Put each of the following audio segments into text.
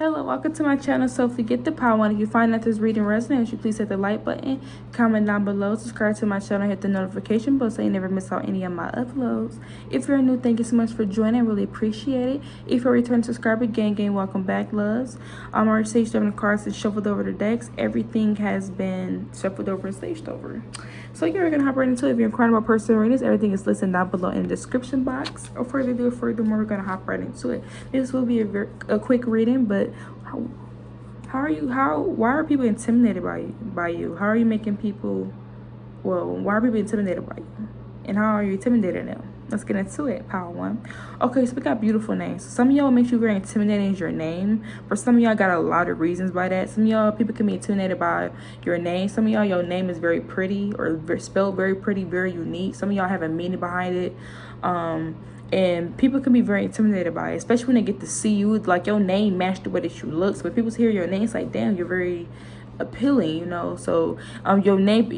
Hello, welcome to my channel, Soulfully Gifted Tarot. If you find that this reading resonates, you please hit the like button, comment down below, subscribe to my channel, hit the notification bell so you never miss out any of my uploads. If you're new, thank you so much for joining. I really appreciate it. If you're a return subscriber, gang, welcome back, loves. I'm already staged over the cards and shuffled over the decks. Everything has been shuffled over and staged over. So yeah, we're gonna hop right into it. If you're inquiring about personal readings, everything is listed down below in the description box. Or furthermore, we're gonna hop right into it. This will be a quick reading, but why are people intimidated by you? How are you making people, why are people intimidated by you? And how are you intimidating them? Let's get into it, Power One. Okay, so we got beautiful names. Some of y'all makes you very intimidating is your name. For some of y'all got a lot of reasons by that. Some of y'all people can be intimidated by your name. Some of y'all, your name is very pretty or spelled very pretty, very unique. Some of y'all have a meaning behind it. And people can be very intimidated by it, especially when they get to see you. Like, your name matched the way that you look. So when people hear your name, it's like, damn, you're very appealing, you know. So your name,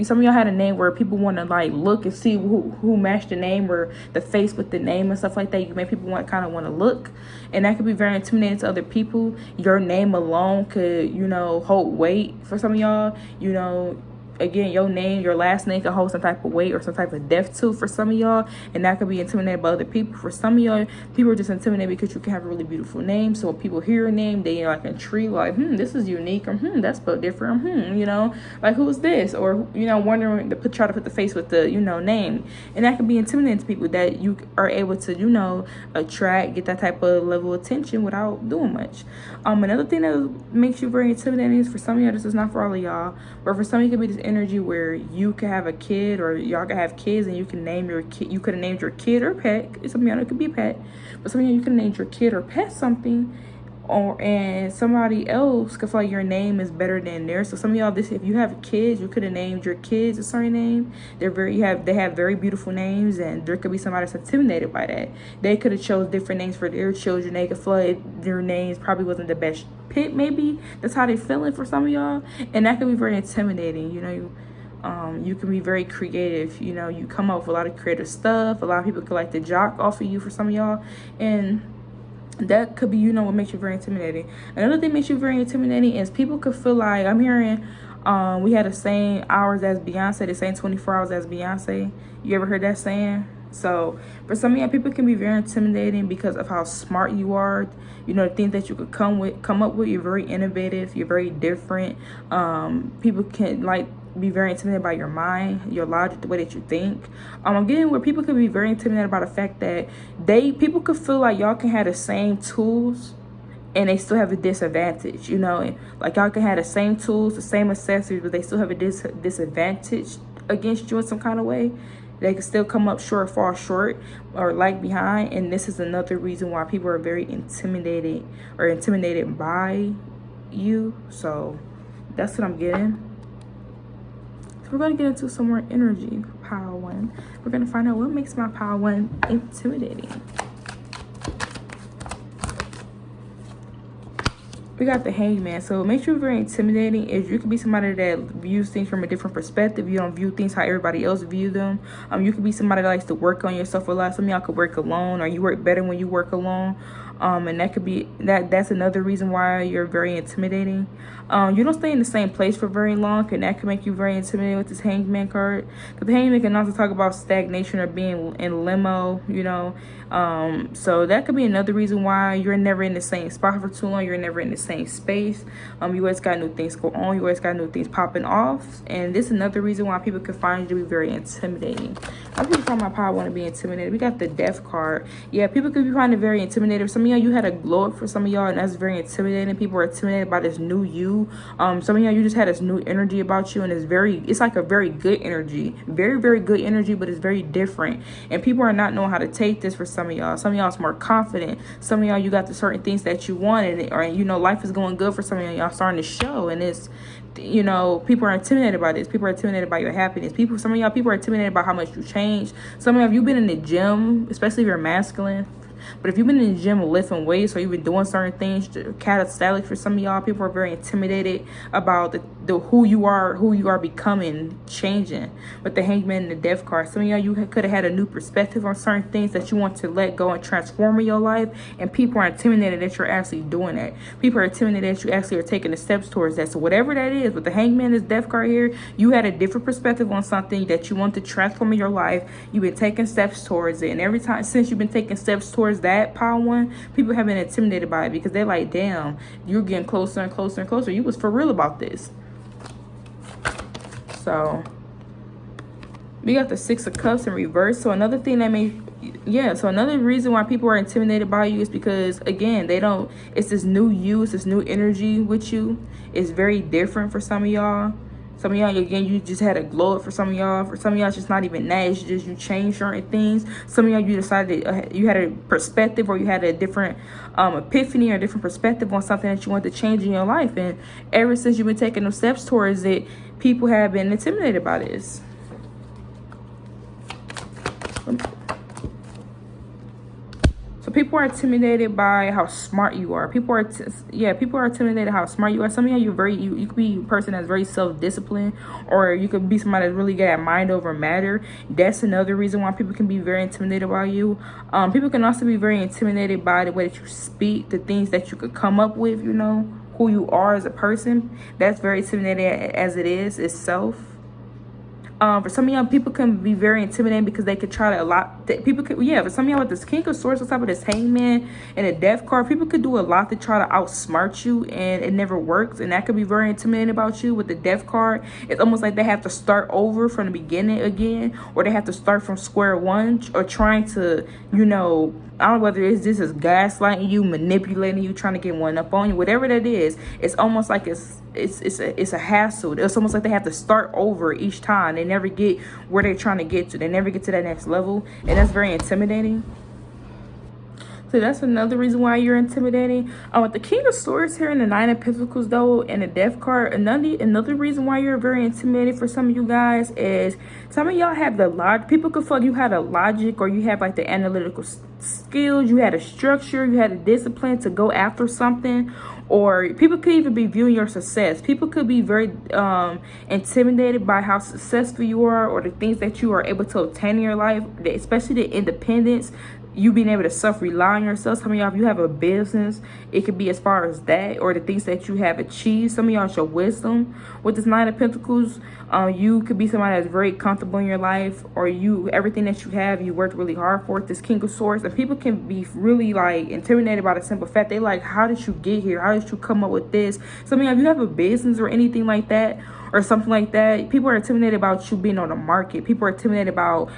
some of y'all had a name where people want to like look and see who matched the name or the face with the name and stuff like that. You make people want to look, and that could be very intimidating to other people. Your name alone could, you know, hold weight for some of y'all, you know. Again, your name, your last name can hold some type of weight or some type of depth too for some of y'all, and that could be intimidated by other people. For some of y'all, people are just intimidated because you can have a really beautiful name. So when people hear your name, they like intrigued, like, this is unique, or that's spelled different, you know, like, who's this? Or, you know, wondering to try to put the face with the, you know, name, and that can be intimidating to people that you are able to, you know, attract, get that type of level of attention without doing much. Another thing that makes you very intimidating is, for some of y'all, this is not for all of y'all, but for some of you, it could be this energy where you could have a kid, or y'all could have kids, and you can name your kid. You could have named your kid or pet. Some of y'all, it could be pet, but some of y'all, you could name your kid or pet something, and somebody else could feel like your name is better than theirs. So some of y'all, if you have kids, you could have named your kids a certain name. They have very beautiful names, and there could be somebody that's intimidated by that. They could have chose different names for their children. They could feel like their names probably wasn't the best pick. Maybe that's how they feeling for some of y'all, and that could be very intimidating. You know, you can be very creative. You know, you come up with a lot of creative stuff. A lot of people could like to jock off of you for some of y'all, and that could be, you know, what makes you very intimidating. Another thing makes you very intimidating is people could feel like, I'm hearing we had the same hours as Beyonce, the same 24 hours as Beyonce. You ever heard that saying? So for some of y'all, people can be very intimidating because of how smart you are. You know, the things that you could come up with. You're very innovative, you're very different. People can like be very intimidated by your mind, your logic, the way that you think. I'm getting where people could be very intimidated by the fact that people could feel like y'all can have the same tools and they still have a disadvantage, you know. And like, y'all can have the same tools, the same accessories, but they still have a disadvantage against you in some kind of way. They can still come up short, fall short, or lag behind. And this is another reason why people are very intimidated by you. So that's what I'm getting. We're going to get into some more energy, Power One. We're going to find out what makes my Power One intimidating. We got the Hangman. So what makes you very intimidating is you could be somebody that views things from a different perspective. You don't view things how everybody else view them. You could be somebody that likes to work on yourself a lot. Some of y'all could work alone, or you work better when you work alone. And that could be that's another reason why you're very intimidating. You don't stay in the same place for very long, and that can make you very intimidating with this Hangman card. Because the Hangman can also talk about stagnation or being in limbo, you know. So that could be another reason why you're never in the same spot for too long. You're never in the same space. You always got new things going on. You always got new things popping off. And this is another reason why people can find you to be very intimidating. I think find my Power One to be intimidated. We got the Death card. Yeah, people could be finding it very intimidating. Some of y'all, you had a glow up for some of y'all, and that's very intimidating. People are intimidated by this new you. Some of y'all, you just had this new energy about you, and it's like a very good energy. Very, very good energy, but it's very different. And people are not knowing how to take this for some of y'all. Some of y'all is more confident. Some of y'all, you got the certain things that you wanted, or, you know, life is going good for some of y'all. Y'all starting to show, and it's, you know, people are intimidated by this. People are intimidated by your happiness. Some of y'all, people are intimidated by how much you changed. Some of y'all, you've been in the gym, especially if you're masculine. But if you've been in the gym lifting weights, or you've been doing certain things, calisthenics for some of y'all, people are very intimidated about who you are becoming, changing. With the Hangman and the Death card, some of y'all, you could have had a new perspective on certain things that you want to let go and transform in your life, and people are intimidated that you're actually doing that. People are intimidated that you actually are taking the steps towards that. So whatever that is, with the Hangman and this Death card here, you had a different perspective on something that you want to transform in your life. You've been taking steps towards it, and every time since you've been taking steps towards that, Power One, people have been intimidated by it because they're like, damn, you're getting closer and closer and closer. You was for real about this. So we got the Six of Cups in reverse. So another thing that may, so another reason why people are intimidated by you is because, again, it's this new you, it's this new energy with you. It's very different for some of y'all. Some of y'all, again, you just had a glow up for some of y'all. For some of y'all, it's just not even that. It's just you changed certain things. Some of y'all, you decided you had a perspective, or you had a different epiphany or a different perspective on something that you wanted to change in your life. And ever since you've been taking those steps towards it, people have been intimidated by this. So people are intimidated by how smart you are. People are intimidated how smart you are. Some of you you could be a person that's very self-disciplined, or you could be somebody that's really good at mind over matter. That's another reason why people can be very intimidated by you. People can also be very intimidated by the way that you speak, the things that you could come up with, you know, who you are as a person. That's very intimidating as it is itself. For some of y'all, people can be very intimidating because they could try to for some of y'all with this King of Swords on top of this Hangman and a Death card, people could do a lot to try to outsmart you, and it never works. And that could be very intimidating about you. With the Death card, it's almost like they have to start over from the beginning again, or they have to start from square one, or trying to, you know, I don't know whether this is gaslighting you, manipulating you, trying to get one up on you, whatever that is. It's almost like it's a hassle. It's almost like they have to start over each time. They never get where they're trying to get to. They never get to that next level, and that's very intimidating. So that's another reason why you're intimidating. With the King of Swords here and the Nine of Pentacles, though, and the Death card, another reason why you're very intimidating for some of you guys is some of y'all have the logic. People could feel you had a logic, or you have like the analytical skills, you had a structure, you had a discipline to go after something. Or people could even be viewing your success. People could be very intimidated by how successful you are, or the things that you are able to obtain in your life, especially the independence, you being able to self-rely on yourself. Some of y'all, if you have a business, it could be as far as that, or the things that you have achieved. Some of y'all, it's your wisdom. With this Nine of Pentacles, you could be somebody that's very comfortable in your life, or everything that you have, you worked really hard for it. This King of Swords, and people can be really like intimidated by the simple fact they like, how did you get here? How did you come up with this? Some of y'all, if you have a business or anything like that, or something like that, people are intimidated about you being on the market. People are intimidated about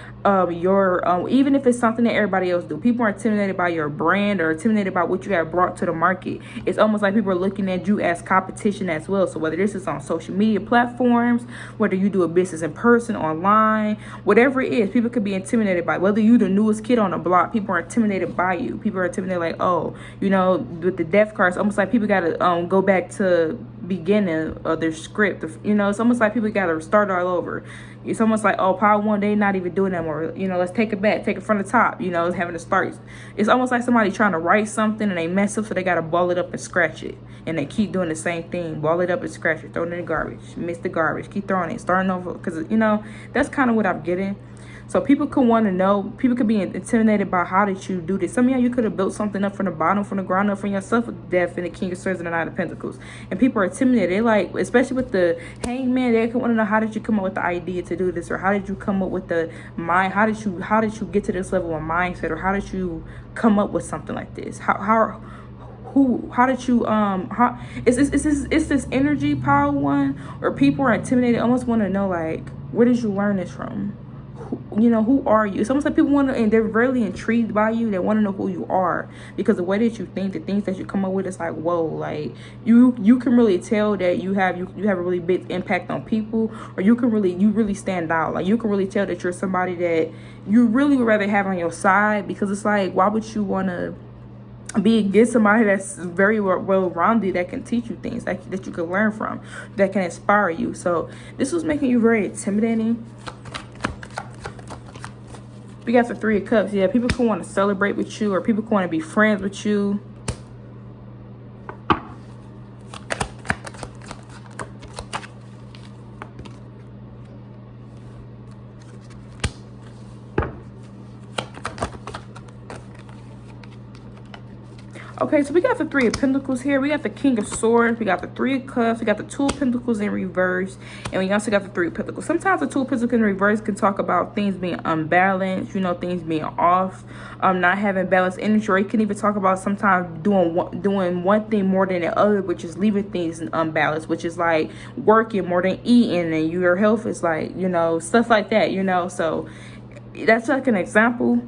your even if it's something that everybody else do. People are intimidated by your brand, or intimidated about what you have brought to the market. It's almost like people are looking at you as competition as well. So whether this is on social media platforms, whether you do a business in person, online, whatever it is, people could be intimidated by. Whether you the newest kid on the block, people are intimidated by you. People are intimidated, like, oh, you know, with the Death cards, almost like people gotta go back to beginning of their script. You know, it's almost like people gotta start all over. It's almost like, oh, Power One, they not even doing that more. You know, let's take it back, take it from the top. You know, having to start. It's almost like somebody trying to write something and they mess up, so they gotta ball it up and scratch it, and they keep doing the same thing. Ball it up and scratch it, throw it in the garbage, miss the garbage, keep throwing it, starting over. Because, you know, that's kind of what I'm getting. So people could want to know, people could be intimidated by how did you do this. Some of y'all, you could have built something up from the bottom, from the ground up, from yourself, with Death and the King of Swords and the Nine of Pentacles. And people are intimidated. They like, especially with the Hangman, they could want to know, how did you come up with the idea to do this? Or how did you come up with the mind? How did you get to this level of mindset? Or how did you come up with something like this? How did you it's this energy, Power One, or people are intimidated, almost want to know, like, where did you learn this from? You know, who are you? It's almost like people want to, and they're really intrigued by you. They want to know who you are, because the way that you think, the things that you come up with, it's like, whoa, like you can really tell that you have a really big impact on people, or you really stand out. Like, you can really tell that you're somebody that you really would rather have on your side, because it's like, why would you want to get somebody that's very well-rounded, that can teach you things that you can learn from, that can inspire you? So this was making you very intimidating. We got the Three of Cups. Yeah, people can want to celebrate with you, or people can want to be friends with you. Okay, so we got the Three of Pentacles here. We got the King of Swords. We got the Three of Cups. We got the Two of Pentacles in reverse. And we also got the Three of Pentacles. Sometimes the Two of Pentacles in reverse can talk about things being unbalanced, you know, things being off, not having balanced energy. Or it can even talk about sometimes doing one thing more than the other, which is leaving things unbalanced, which is like working more than eating, and your health is like, you know, stuff like that, you know. So that's like an example.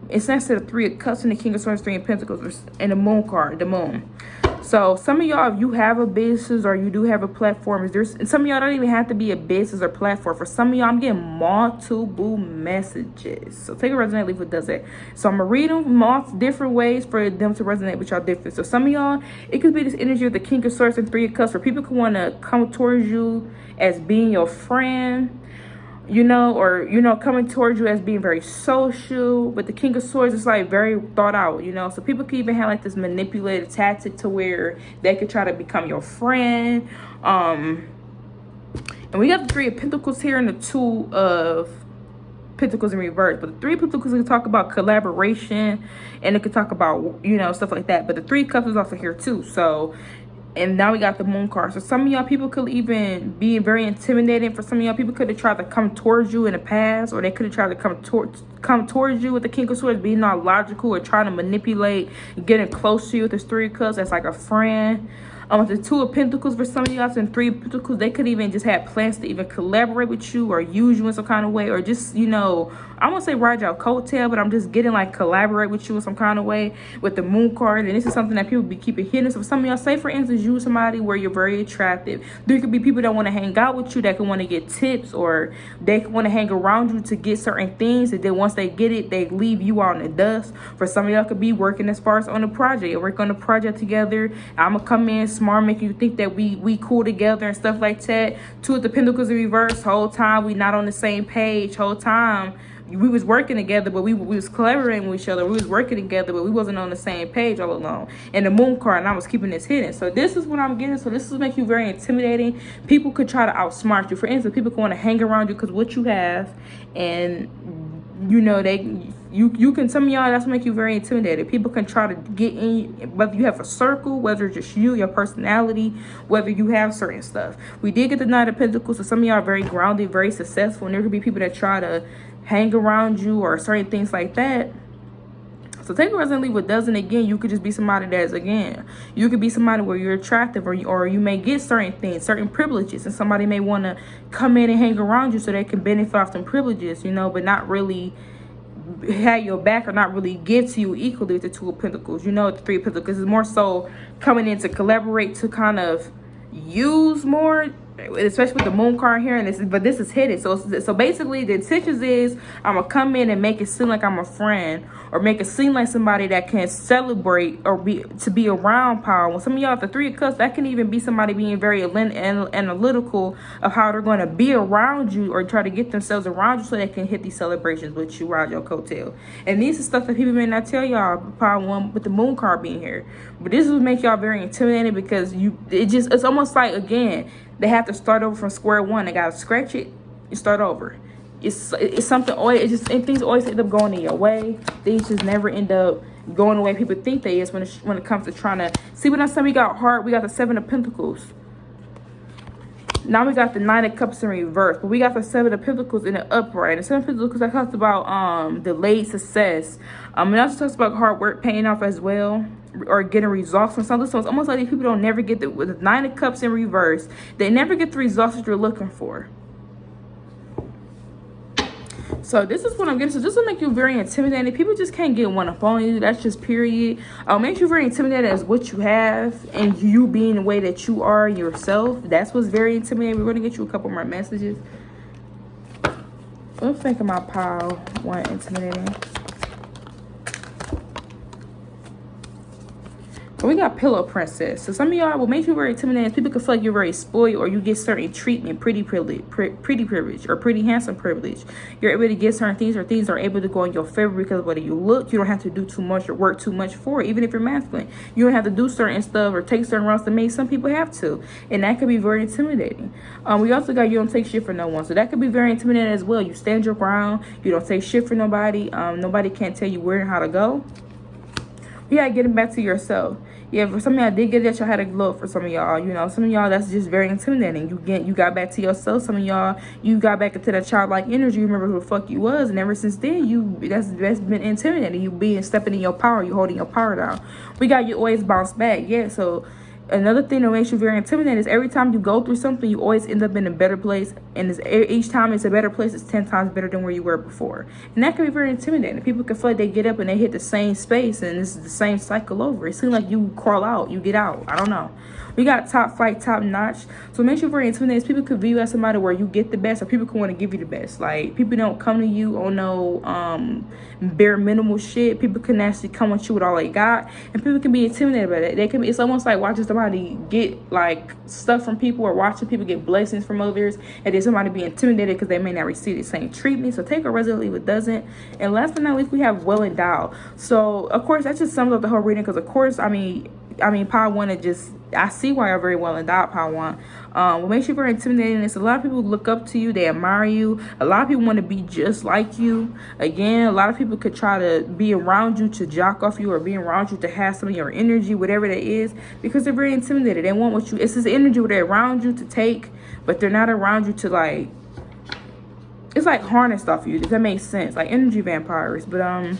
It's next to the Three of Cups and the King of Swords, Three of Pentacles, and the Moon card, the Moon. So some of y'all, if you have a business or you do have a platform, and some of y'all don't even have to be a business or platform. For some of y'all, I'm getting multiple messages. So take a resonate, leave what does it. So I'm gonna read them different ways for them to resonate with y'all different. So some of y'all, it could be this energy of the King of Swords and Three of Cups, where people could want to come towards you as being your friend, you know, or, you know, coming towards you as being very social. But the King of Swords is like very thought out, you know. So people could even have like this manipulative tactic to where they could try to become your friend. And we got the Three of Pentacles here and the Two of Pentacles in reverse. But the Three of Pentacles can talk about collaboration, and it could talk about, you know, stuff like that. But the Three of Cups is also here too. So, and now we got the Moon card. So some of y'all people could even be very intimidating. For some of y'all people could have tried to come towards you in the past, or they could have tried to come towards you with the King of Swords, being not logical or trying to manipulate, getting close to you with this Three of Cups as like a friend. With the Two of Pentacles, for some of y'all, and Three of Pentacles, they could even just have plans to even collaborate with you or use you in some kind of way, or just, you know, I won't say ride your coattail, but I'm just getting like collaborate with you in some kind of way with the Moon card. And this is something that people be keeping hidden. So for some of y'all, say for instance, you somebody where you're very attractive. There could be people that want to hang out with you, that can want to get tips, or they want to hang around you to get certain things, and then once they get it, they leave you out in the dust. For some of y'all, could be working as far as on a project, or work on a project together. I'm gonna come in smart, making you think that we cool together and stuff like that. Two of the Pentacles in reverse. Whole time we not on the same page. Whole time we was working together, but we was collaborating with each other. We was working together, but we wasn't on the same page all along. And the Moon card, and I was keeping this hidden. So this is what I'm getting. So this will make you very intimidating. People could try to outsmart you. For instance, people could want to hang around you because what you have, and you know, you can, some of y'all, that's make you very intimidated. People can try to get in, whether you have a circle, whether it's just you, your personality, whether you have certain stuff. We did get the Knight of Pentacles, so some of y'all are very grounded, very successful, and there could be people that try to hang around you or certain things like that. So take a resonate, leave what doesn't. Again, you could just be somebody that's, again, you could be somebody where you're attractive, or you may get certain things, certain privileges, and somebody may want to come in and hang around you so they can benefit off them privileges, you know, but not really have your back, or not really give to you equally with the Two of Pentacles. You know, the Three of Pentacles is more so coming in to collaborate, to kind of use more, especially with the Moon card here. And this is hidden. So basically the intentions is, I'm gonna come in and make it seem like I'm a friend, or make it seem like somebody that can celebrate or be around power. When some of y'all, the Three of Cups, that can even be somebody being very analytical of how they're going to be around you, or try to get themselves around you so they can hit these celebrations with you, ride your coattail. And these are stuff that people may not tell y'all, power one, with the Moon card being here. But this will make y'all very intimidated, because it's almost like, again, they have to start over from square one. They gotta scratch it and start over. It's something always, and things always end up going in your way. Things just never end up going the way people think they is when it comes to trying to see. What I'm saying, we got heart, we got the Seven of Pentacles. Now we got the Nine of Cups in reverse, but we got the Seven of Pentacles in the upright. And Seven of Pentacles, that talks about delayed success. It also talks about hard work paying off as well, or getting results from something. So it's almost like these people don't never get with the Nine of Cups in reverse. They never get the results that you're looking for. So this is what I'm getting. So this will make you very intimidating. People just can't get one up on you. That's just period. Makes you very intimidated as what you have, and you being the way that you are yourself. That's what's very intimidating. We're going to get you a couple more messages. Let's think of my pile one intimidating. So we got Pillow Princess. So some of y'all, what makes you very intimidating, people can feel like you're very spoiled, or you get certain treatment, pretty privilege, or pretty handsome privilege. You're able to get certain things, or things are able to go in your favor because of the way you look. You don't have to do too much or work too much for it, even if you're masculine. You don't have to do certain stuff or take certain routes that maybe some people have to. And that could be very intimidating. We also got you don't take shit for no one. So that could be very intimidating as well. You stand your ground. You don't take shit for nobody. Nobody can't tell you where and how to go. You gotta get it back to yourself. Yeah, for some of y'all did get that, y'all had a glow up. For some of y'all, you know, some of y'all that's just very intimidating. You got back to yourself. Some of y'all, you got back into that childlike energy. You remember who the fuck you was, and ever since then, that's been intimidating. You stepping in your power. You holding your power down. We got you always bounce back. Yeah, so another thing that makes you very intimidating is every time you go through something, you always end up in a better place. And each time it's a better place, it's 10 times better than where you were before. And that can be very intimidating. People can feel like they get up and they hit the same space and it's the same cycle over. It seems like you crawl out, you get out. I don't know. We got top flight, top notch. So it makes you very intimidating. People could view you as somebody where you get the best, or people could want to give you the best. Like, people don't come to you on no bare minimal shit. People can actually come at you with all they got, and people can be intimidated by that. They can be, it's almost like watching somebody get like stuff from people, or watching people get blessings from others, and then somebody be intimidated because they may not receive the same treatment. So take a resin, leave it doesn't. And last but not least, we have well endowed. So of course that just sums up the whole reading, because of course I mean Power One, it just, I see why you're very well endowed, Power One. What makes you very intimidating is a lot of people look up to you, they admire you. A lot of people want to be just like you. Again, a lot of people could try to be around you to jock off you, or be around you to have some of your energy, whatever that is, because they're very intimidated. They want what you, it's this energy where they're around you to take, but they're not around you to, like, it's like harnessed off you. Does that make sense? Like energy vampires. But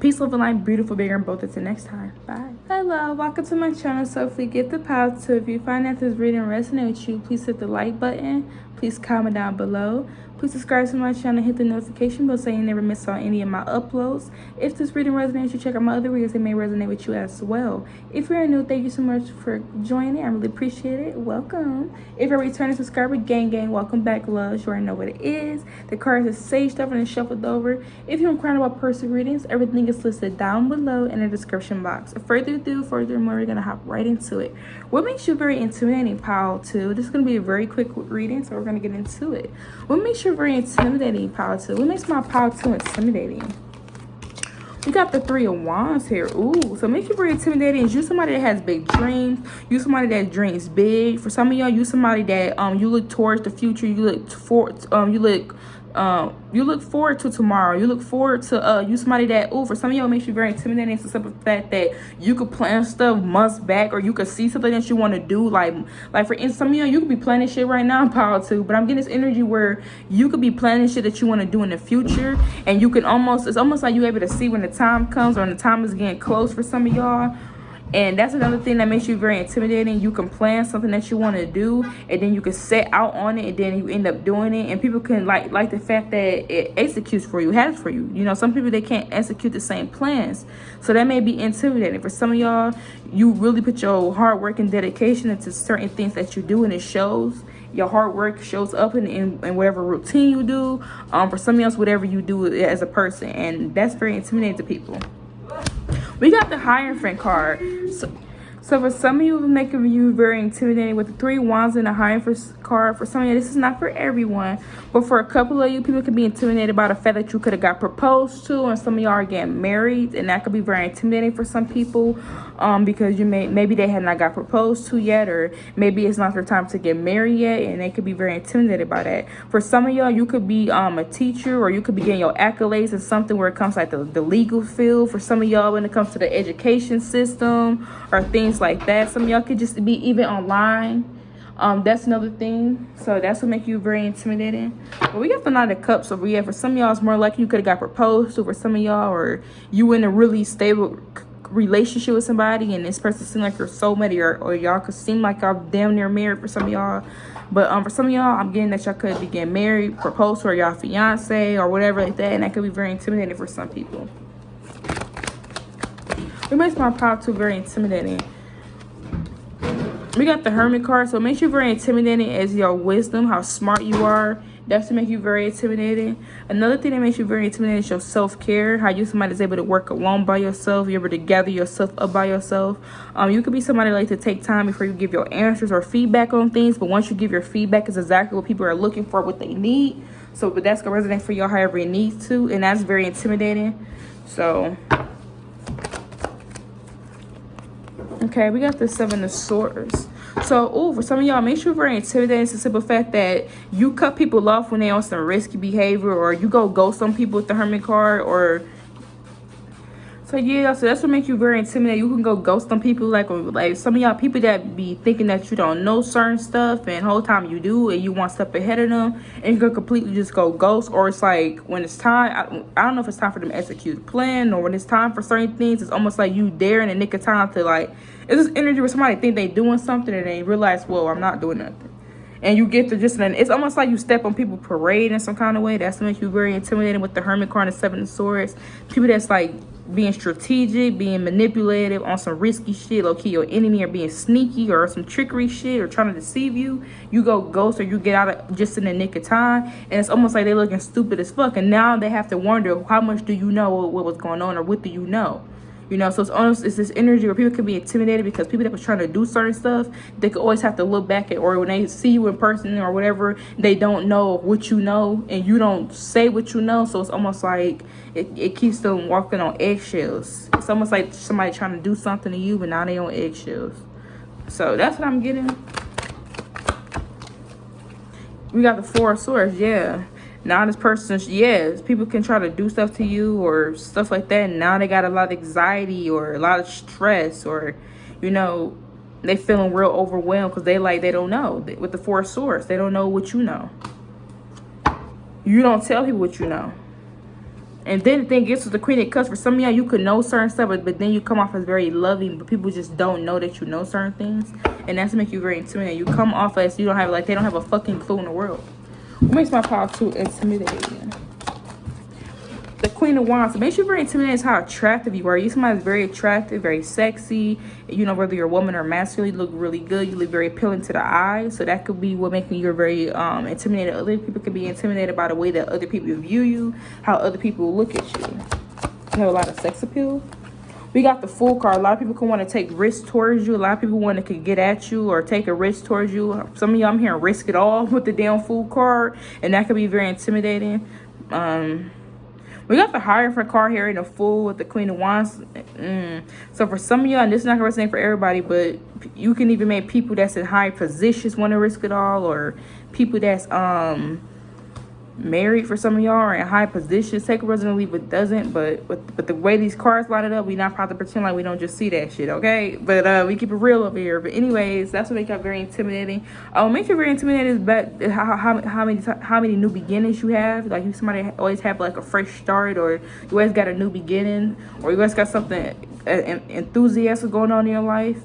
peace, love, and light, beautiful, bigger, and both. Until next time. Bye. Hello, welcome to my channel, Soulfully Gifted Tarot. So if you find that this reading resonates with you, please hit the like button. Please comment down below. Please subscribe to my channel, hit the notification bell so you never miss on any of my uploads. If this reading resonates, you check out my other videos, they may resonate with you as well. If you're new, thank you so much for joining. I really appreciate it. Welcome. If you're a returning subscriber, gang, welcome back, loves. You already know what it is. The cards are saged over and shuffled over. If you're inquiring about personal readings, everything is listed down below in the description box. Furthermore, we're gonna hop right into it. What makes you very intimidating, Pile 2? This is gonna be a very quick reading, so we're gonna get into it. What makes you very intimidating, Pile 2? What makes my Pile 2 intimidating? We got the Three of Wands here. Ooh, so make you very intimidating is you somebody that has big dreams. You somebody that dreams big. For some of y'all, you somebody that you look towards the future. You look forward to tomorrow. You look forward to you somebody that, for some of y'all, makes you very intimidating. It's the simple fact that you could plan stuff months back, or you could see something that you want to do, like for instance, some of y'all, you could be planning shit right now, Power 2, but I'm getting this energy where you could be planning shit that you want to do in the future, and you can it's almost like you're able to see when the time comes, or when the time is getting close for some of y'all. And that's another thing that makes you very intimidating. You can plan something that you want to do, and then you can set out on it, and then you end up doing it. And people can like the fact that it executes for you, has for you. You know, some people, they can't execute the same plans, so that may be intimidating. For some of y'all, you really put your hard work and dedication into certain things that you do, and it shows. Your hard work shows up in whatever routine you do. For some of y'all, whatever you do as a person, and that's very intimidating to people. We got the Hierophant card. So for some of you, making you very intimidating with the Three Wands and the Hierophant card. For some of you, this is not for everyone, but for a couple of you, people can be intimidated by the fact that you could have got proposed to, and some of y'all are getting married, and that could be very intimidating for some people, because maybe they had not got proposed to yet, or maybe it's not their time to get married yet, and they could be very intimidated by that. For some of y'all, you could be a teacher, or you could be getting your accolades in something where it comes like the legal field. For some of y'all, when it comes to the education system or things like that, some of y'all could just be even online. That's another thing. So that's what makes you very intimidating. But we got the Knight of Cups over here. For some of y'all, it's more likely you could have got proposed to. For some of y'all, or you in a really stable relationship with somebody, and this person seems like your soulmate, or y'all could seem like y'all damn near married for some of y'all. But for some of y'all, I'm getting that y'all could be getting married, proposed to, or y'all fiance, or whatever like that, and that could be very intimidating for some people. It makes my Power 2 very intimidating. We got the Hermit card, so it makes you very intimidating as your wisdom, how smart you are. That's to make you very intimidating. Another thing that makes you very intimidating is your self-care, how you somebody is able to work alone by yourself. You're able to gather yourself up by yourself. You could be somebody like to take time before you give your answers or feedback on things, but once you give your feedback, it's exactly what people are looking for, what they need. So, but that's gonna resonate for y'all however it needs to, and that's very intimidating. So okay, we got the Seven of Swords. So, for some of y'all, make sure you're very intimidating. It's the simple fact that you cut people off when they're on some risky behavior, or you go ghost some people with the Hermit card, or So yeah, so that's what makes you very intimidating. You can go ghost on people, like some of y'all people that be thinking that you don't know certain stuff, and the whole time you do, and you want step ahead of them, and you can completely just go ghost. Or it's like when it's time, I don't know if it's time for them to execute a plan, or when it's time for certain things, it's almost like you there in the nick of time to like, it's this energy where somebody think they doing something and they realize, whoa, I'm not doing nothing. And you get to just, it's almost like you step on people's parade in some kind of way. That's what makes you very intimidating with the Hermit card and Seven of Swords. People that's like being strategic, being manipulative on some risky shit, low-key your enemy, or being sneaky or some trickery shit or trying to deceive you. You go ghost, or you get out of just in the nick of time, and it's almost like they're looking stupid as fuck. And now they have to wonder, how much do you know what was going on, or what do you know? You know, so it's this energy where people can be intimidated because people that was trying to do certain stuff, they could always have to look back at, or when they see you in person or whatever, they don't know what you know, and you don't say what you know. So it's almost like it keeps them walking on eggshells. It's almost like somebody trying to do something to you, but now they on eggshells. So that's what I'm getting. We got the Four of Swords, yeah. Now this person, yes, people can try to do stuff to you or stuff like that. And now they got a lot of anxiety or a lot of stress, or, you know, they feeling real overwhelmed because they don't know. With the Four of Swords, they don't know what you know. You don't tell people what you know. And then the thing gets with the Queen of Cups, for some of y'all, you could know certain stuff, but then you come off as very loving, but people just don't know that you know certain things. And that's to make you very intimidating. You come off as you don't have, like, they don't have a fucking clue in the world. What makes my power too intimidating? The Queen of Wands. What makes you very intimidating is how attractive you are. You somebody that's very attractive, very sexy. You know, whether you're a woman or masculine, you look really good. You look very appealing to the eye. So that could be what making you very intimidated. Other people could be intimidated by the way that other people view you, how other people look at you. You have a lot of sex appeal. We got the Fool card. A lot of people can want to take risks towards you. A lot of people want to get at you or take a risk towards you. Some of y'all, I'm hearing risk it all with the damn Fool card. And that could be very intimidating. We got the Hierophant card here in the Fool with the Queen of Wands. So for some of y'all, and this is not going to resonate for everybody, but you can even make people that's in high positions want to risk it all. Or people that's married, for some of y'all, are in high positions. Take a resident, leave it doesn't, but the way these cards line it up, we not probably pretend like we don't just see that shit, okay? But we keep it real over here. But anyways, that's what makes it very intimidating. Makes you very intimidating is but how many new beginnings you have. Like, you somebody always have like a fresh start, or you always got a new beginning, or you always got something enthusiastic going on in your life,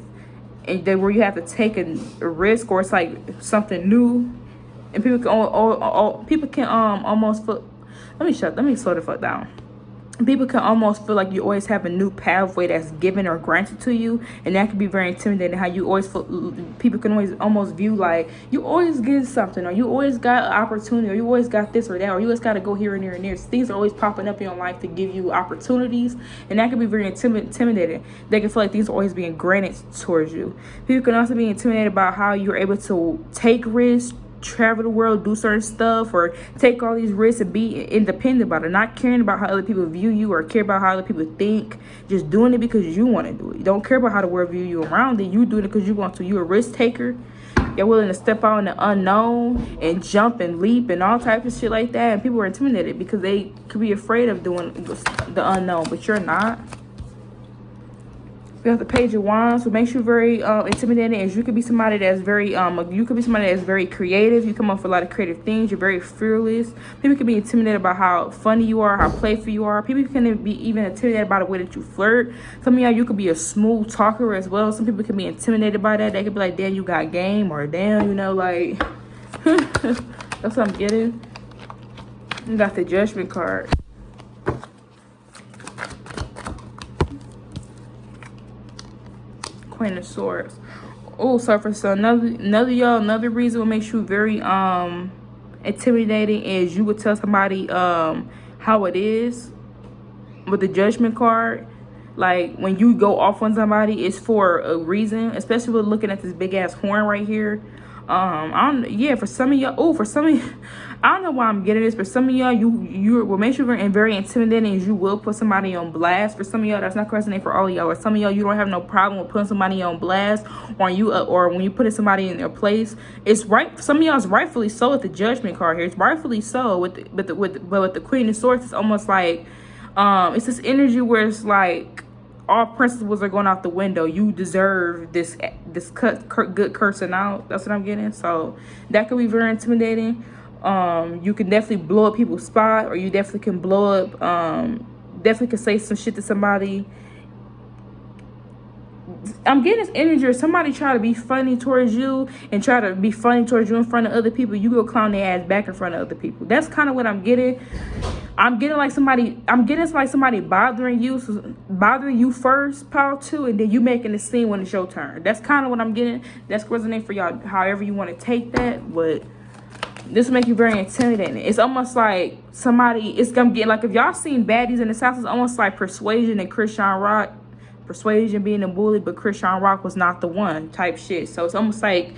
and then where you have to take a risk, or it's like something new. And people can almost feel, let me slow the fuck down. People can almost feel like you always have a new pathway that's given or granted to you, and that can be very intimidating. How you always feel, people can always almost view like you always get something, or you always got an opportunity, or you always got this or that, or you always got to go here and there and there. Things are always popping up in your life to give you opportunities, and that can be very intimidating. They can feel like things are always being granted towards you. People can also be intimidated about how you're able to take risks, travel the world, do certain stuff, or take all these risks and be independent about it, not caring about how other people view you or care about how other people think, just doing it because you want to do it. You don't care about how the world view you around it. You do it because you want to. You're a risk taker. You're willing to step out in the unknown and jump and leap and all types of shit like that, and people are intimidated because they could be afraid of doing the unknown, but you're not. We have the Page of Wands. What makes you very intimidating is you could be somebody that's very creative. You come up with a lot of creative things. You're very fearless. People can be intimidated about how funny you are, how playful you are. People can be even intimidated by the way that you flirt. Some of y'all, you could be a smooth talker as well. Some people can be intimidated by that. They could be like, damn, you got game, or damn, you know, like that's what I'm getting. You got the Judgment card. Queen of Swords. Oh, so another reason what makes you very intimidating is you would tell somebody how it is with the Judgment card. Like, when you go off on somebody, it's for a reason, especially with looking at this big ass horn right here. For some of y'all, I don't know why I'm getting this, but some of y'all, you will make sure very intimidating is you will put somebody on blast. For some of y'all, that's not resonate for all of y'all. Or some of y'all, you don't have no problem with putting somebody on blast, or when you putting somebody in their place. It's right. Some of y'all is rightfully so with the Judgment card here. It's rightfully so with the Queen of Swords. It's almost like It's this energy where it's like all principles are going out the window. You deserve this good cursing out. That's what I'm getting. So that could be very intimidating. You can definitely blow up people's spot, or you definitely can blow up, definitely can say some shit to somebody. I'm getting this energy of somebody try to be funny towards you and try to be funny towards you in front of other people. You go clown their ass back in front of other people. That's kind of what I'm getting. I'm getting like somebody bothering you first, pal, too, and then you making the scene when it's your turn. That's kind of what I'm getting. That's resonating for y'all, however you want to take that, but this will make you very intimidating. It's almost like it's gonna get like, if y'all seen Baddies in the South, it's almost like Persuasion and Christian Rock. Persuasion being a bully, but Christian Rock was not the one type shit. So it's almost like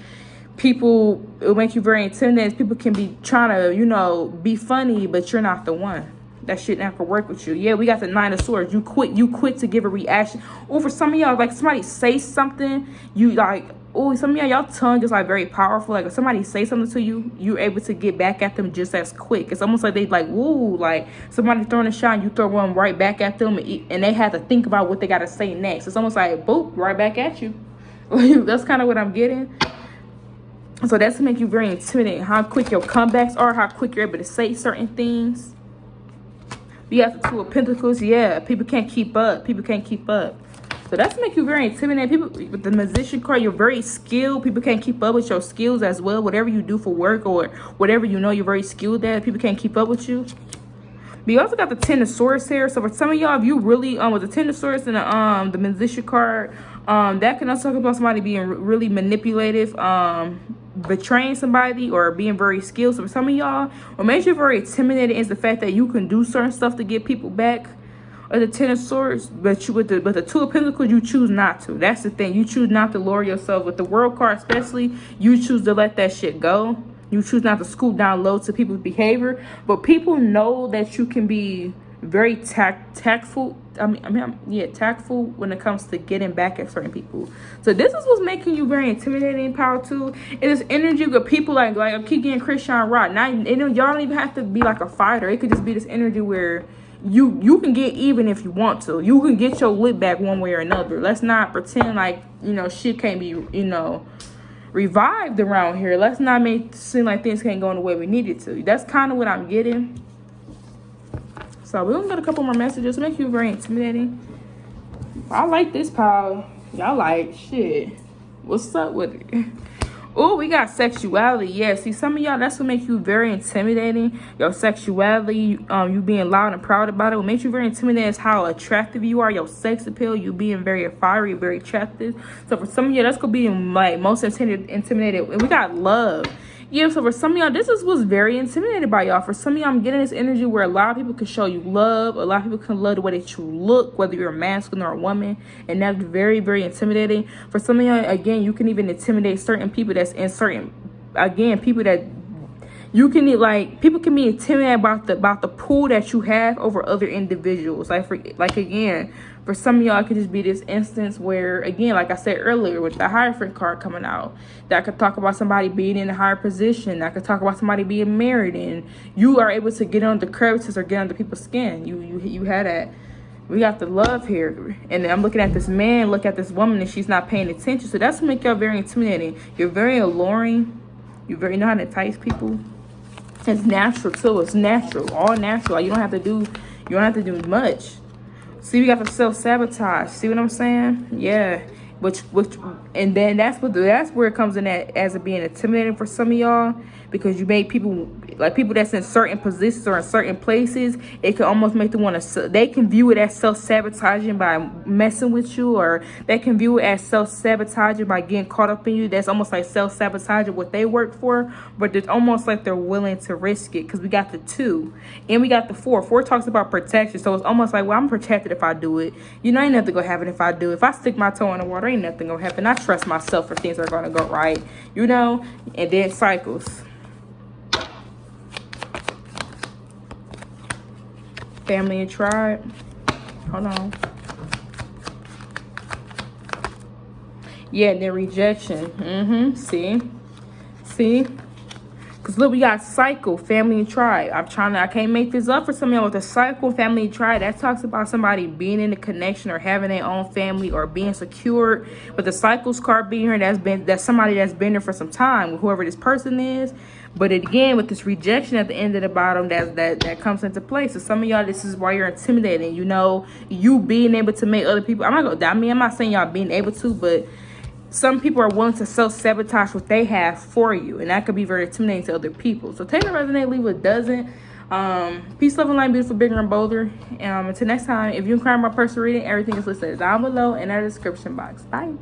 people, it'll make you very intimidating. People can be trying to, you know, be funny, but you're not the one. That shit not gonna work with you. Yeah, we got the 9 of Swords. You quit to give a reaction. Or for some of y'all, like somebody say something, you like, oh, some of y'all tongue is like very powerful. Like if somebody say something to you, you're able to get back at them just as quick. It's almost like they like, woo, like somebody throwing a shot and you throw one right back at them, and they have to think about what they gotta say next. It's almost like, boop, right back at you. That's kind of what I'm getting. So that's to make you very intimidating. How quick your comebacks are, how quick you're able to say certain things. You have the 2 of Pentacles. Yeah, people can't keep up. People can't keep up. So that's to make you very intimidating. People with the Magician card, you're very skilled. People can't keep up with your skills as well. Whatever you do for work or whatever you know you're very skilled at, people can't keep up with you. But you also got the 10 of Swords here. So for some of y'all, if you really with the 10 of Swords and the Magician card, that can also talk about somebody being really manipulative, betraying somebody, or being very skilled. So for some of y'all, what makes you very intimidated is the fact that you can do certain stuff to get people back. Or the 10 of Swords, but the 2 of Pentacles, you choose not to. That's the thing. You choose not to lower yourself. With the World card especially, you choose to let that shit go. You choose not to scoop down low to people's behavior. But people know that you can be very tactful. Tactful when it comes to getting back at certain people. So this is what's making you very intimidating, power too. It is energy with people like I keep getting Christian Rock. Now, y'all don't even have to be like a fighter. It could just be this energy where you can get even if you want to. You can get your lip back one way or another. Let's not pretend like, you know, shit can't be, you know, revived around here. Let's not make it seem like things can't go in the way we need it to. That's kind of what I'm getting. So we're gonna get a couple more messages. Make you very intimidating. I like this, pal. Y'all like shit. What's up with it? Oh, we got sexuality. Yeah, see, some of y'all, that's what makes you very intimidating. Your sexuality, you being loud and proud about it. What makes you very intimidating is how attractive you are. Your sex appeal, you being very fiery, very attractive. So for some of y'all, that's gonna be like most intimidated. And we got love. Yeah, so for some of y'all, this is what's very intimidated by y'all. For some of y'all, I'm getting this energy where a lot of people can show you love. A lot of people can love the way that you look, whether you're a masculine or a woman. And that's very, very intimidating. For some of y'all, again, you can even intimidate certain people that's in certain, again, people that you can, like, people can be intimidated about the pool that you have over other individuals. Like again, for some of y'all, it could just be this instance where, again, like I said earlier, with the Hierophant card coming out, that could talk about somebody being in a higher position. That could talk about somebody being married, and you are able to get under crevices or get under people's skin. You had that. We got the love here. And I'm looking at this man, look at this woman, and she's not paying attention. So that's what makes y'all very intimidating. You're very alluring. You very know how to entice people. It's natural too. It's natural. All natural. You don't have to do much. See, we got the self-sabotage. See what I'm saying? Yeah. Which and then that's where it comes in at, as it being intimidating for some of y'all, because you make people, like people that's in certain positions or in certain places, it can almost make them want to, they can view it as self-sabotaging by messing with you, or they can view it as self-sabotaging by getting caught up in you. That's almost like self-sabotaging what they work for, but it's almost like they're willing to risk it, because we got the 2 and we got the 4. 4 talks about protection, so it's almost like, well, I'm protected if I do it. You know, ain't nothing gonna happen if I do it. If I stick my toe in the water, ain't nothing gonna happen. I trust myself for things are gonna go right, you know. And then cycles. Family and tribe. Hold on. Yeah, then rejection. See, Because look, we got cycle, family, and tribe. I can't make this up for some of y'all with the cycle, family, and tribe. That talks about somebody being in a connection or having their own family or being secured. But the cycles card being here, that's somebody that's been there for some time, whoever this person is. But again, with this rejection at the end of the bottom, that comes into play. So some of y'all, this is why you're intimidating. You know, you being able to make other people. I'm not saying y'all being able to, but some people are willing to self-sabotage what they have for you, and that could be very intimidating to other people. So take what resonates, leave what doesn't. Peace, love, and light, beautiful, bigger, and bolder. Until next time, if you inquire about personal reading, everything is listed down below in our description box. Bye.